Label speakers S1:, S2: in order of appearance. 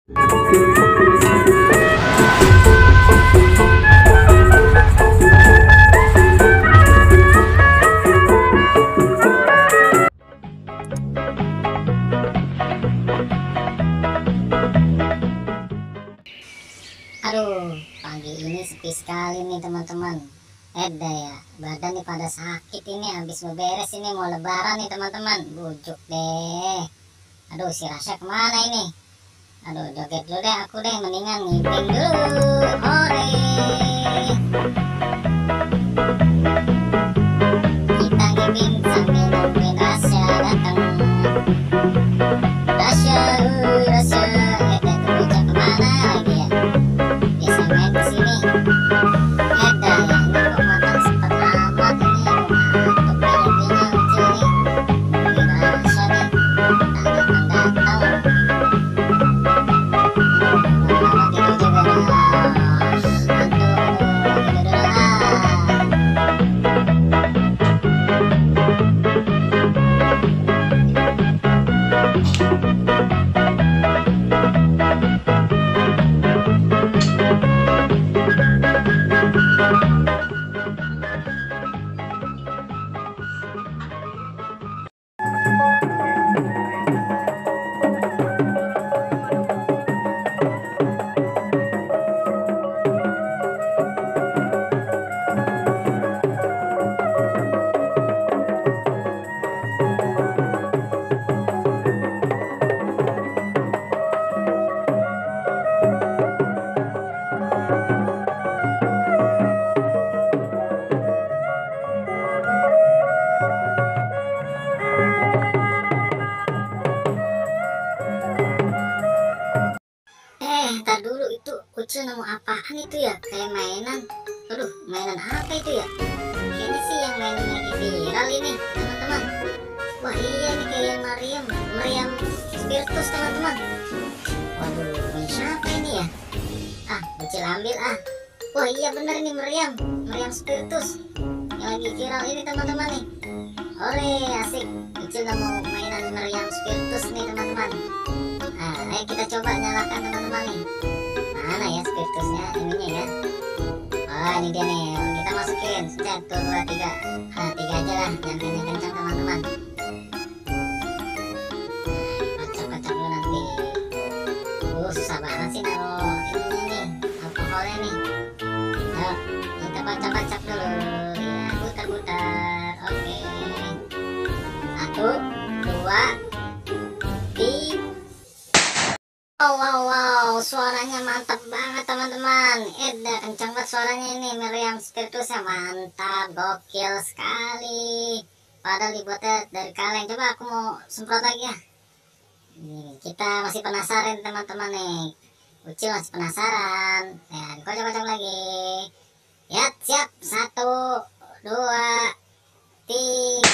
S1: Aduh, pagi ini sepi sekali nih teman-teman. Ya, badan nih pada sakit ini, habis beberes ini mau lebaran nih teman-teman. Bujuk deh. Aduh, si Rasya kemana ini? Aduh, joget dulu deh aku deh, mendingan ngiping dulu. Hore. Kita ngiping sambil nungguin Rasya datang. Rasya, Rasya. Itu bocah kemana lagi ya? Biasa main di sini. Ada ya, ini kok makan sempat amat ini. Ngantuk nih lebihnya Ucil nih. Nungguin Rasya nih. Datang-datang. Lama tidur juga dah. Aduh, tidur dulu ah. Ntar dulu, itu Ucil nemu apaan itu ya? Kayak mainan. Aduh, mainan apa itu ya? Kayaknya sih yang mainan lagi viral ini, teman-teman. Wah iya nih, kayak meriam spiritus, teman-teman. Waduh, punya siapa ini ya? Ah, Ucil ambil ah. Wah iya bener nih, meriam spiritus yang lagi viral ini, teman-teman nih. Ore, asik. Ucil nemu mainan meriam spiritus nih, teman-teman. Nah, ayo kita coba nyalakan, teman-teman nih. Mana ya spiritusnya, ininya ya? Oh, ini dia nih. Kita masukin 1, 2, 3. Nah, 3 aja lah, jangan kencang-kencang, teman-teman. Kocok-kocok dulu nanti. Susah banget sih naruh ininya nih, alkoholnya nih. Ayo, kita kocok-kocok dulu. Ya, putar-putar. Oke. 1, 2, 3. Wow, suaranya mantap banget, teman-teman. Kencang banget suaranya ini, meriam spiritusnya mantap, gokil sekali. Padahal dibuatnya dari kaleng. Coba aku mau semprot lagi ya. Nih, kita masih penasaran, teman-teman nih. Ucil masih penasaran. Ya, dikocok-kocok lagi. Ya, siap. 1, 2, 3.